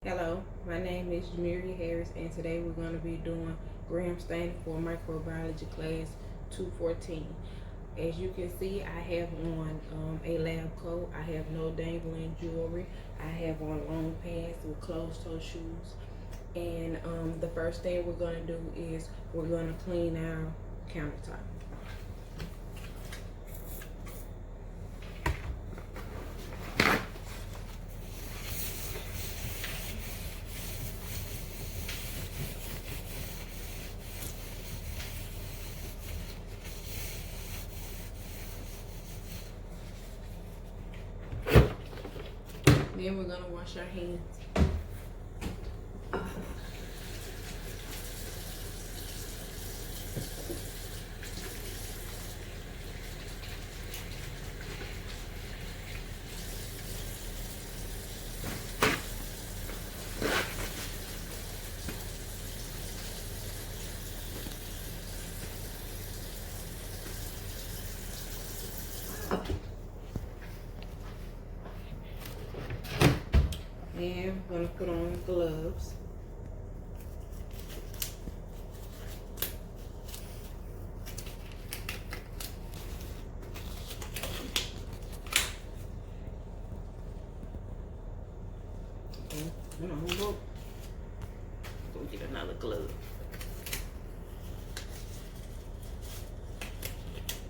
Hello, my name is Jameria Harris, and today we're going to be doing gram staining for microbiology class 214. As you can see, I have on a lab coat. I have no dangling jewelry. I have on long pants with closed toe shoes. And the first thing we're going to do is we're going to clean our countertop. Then we're going to wash our hands. And we're going to put on gloves. Go get another glove.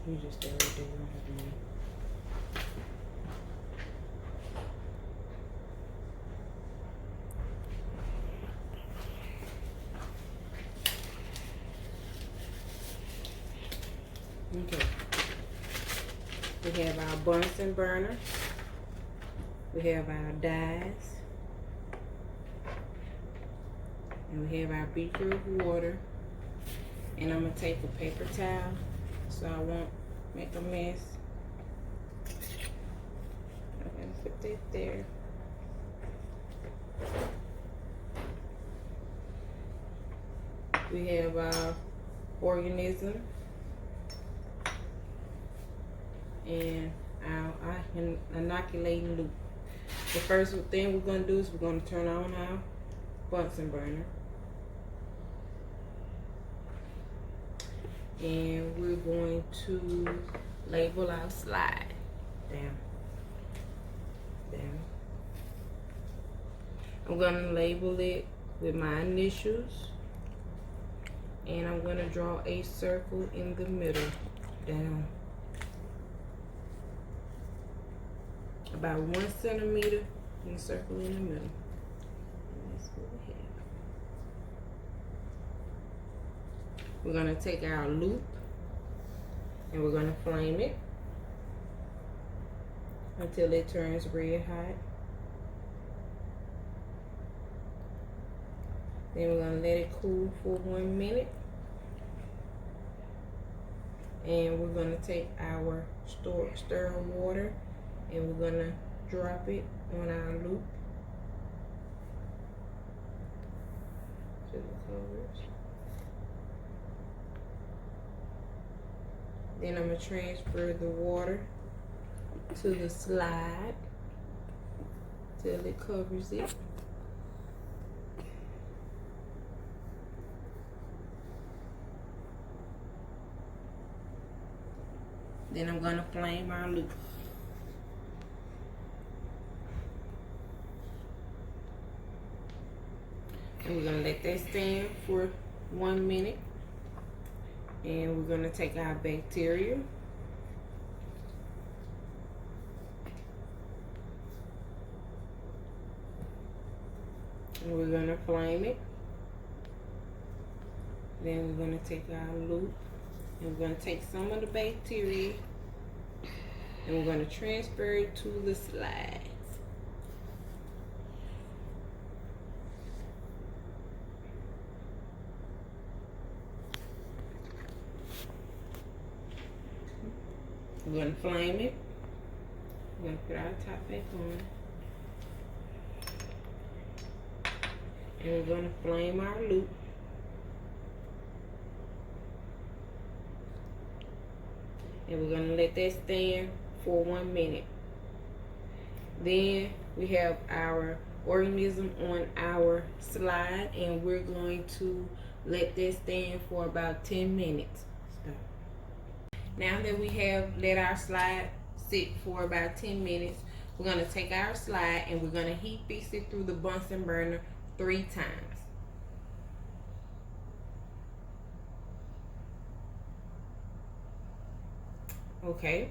You just stay right there. You don't have to move. Okay. We have our Bunsen burner. We have our dyes. And we have our beaker of water. And I'm going to take a paper towel so I won't make a mess. I'm going to put that there. We have our organism and our inoculating loop. The first thing we're going to do is we're going to turn on our Bunsen burner. And we're going to label our slide. Down. I'm going to label it with my initials. And I'm going to draw a circle in the middle. Down. About 1 centimeter and a circle in the middle. And that's what we have. We're going to take our loop and we're going to flame it until it turns red hot. Then we're going to let it cool for 1 minute. And we're going to take our stir water and we're going to drop it on our loop to the covers. Then I'm going to transfer the water to the slide till it covers it. Then I'm going to flame our loop. And we're going to let that stand for 1 minute. And we're going to take our bacteria. And we're going to flame it. Then we're going to take our loop. And we're going to take some of the bacteria. And we're going to transfer it to the slides. We're going to flame it. We're going to put our top back on. And we're going to flame our loop. And we're going to let that stand for 1 minute. Then we have our organism on our slide, and we're going to let that stand for about 10 minutes. Now that we have let our slide sit for about 10 minutes, we're going to take our slide and we're going to heat fix it through the Bunsen burner 3 times. Okay.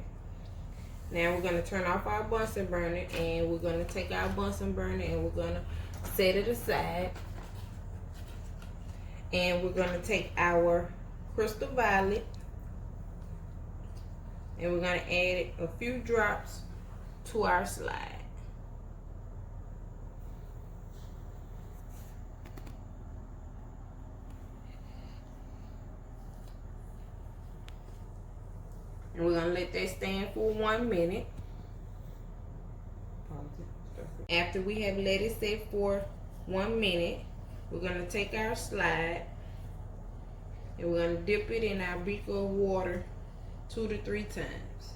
Now we're going to turn off our Bunsen burner, and we're going to take our Bunsen burner and we're going to set it aside. And we're going to take our crystal violet and we're going to add a few drops to our slide. And we're going to let that stand for 1 minute. After we have let it sit for 1 minute, we're going to take our slide and we're going to dip it in our beaker of water 2 to 3 times.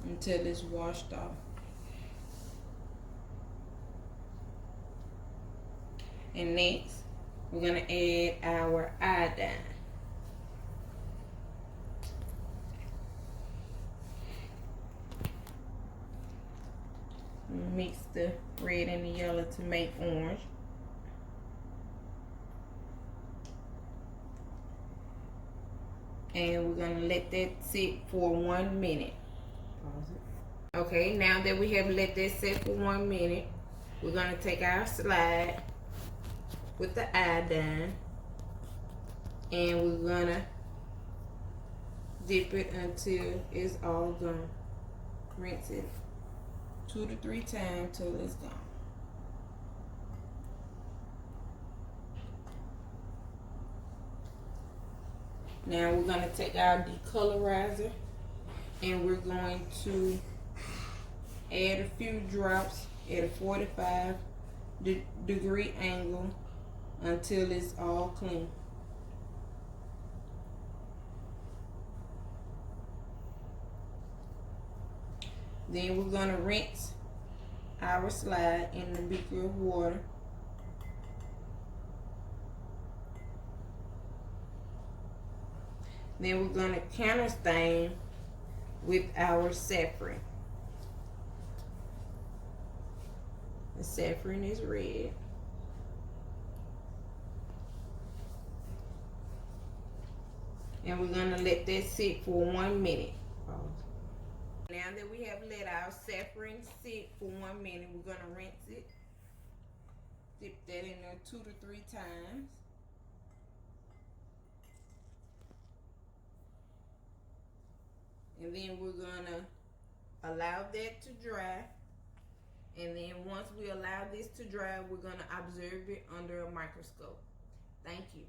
Until it's washed off. And next, we're going to add our iodine. Mix the red and the yellow to make orange. And we're going to let that sit for 1 minute. Pause it. Okay, now that we have let that sit for 1 minute, we're going to take our slide with the iodine and we're going to dip it until it's all gone. Rinse it 2 to 3 times till it's gone. Now we're going to take our decolorizer and we're going to add a few drops at a 45-degree angle until it's all clean. Then we're going to rinse our slide in the beaker of water. Then we're going to counter stain with our saffron. The saffron is red. And we're going to let that sit for 1 minute. Now that we have let our saffron sit for 1 minute, we're going to rinse it. Dip that in there 2 to 3 times. And then we're going to allow that to dry. And then once we allow this to dry, we're going to observe it under a microscope. Thank you.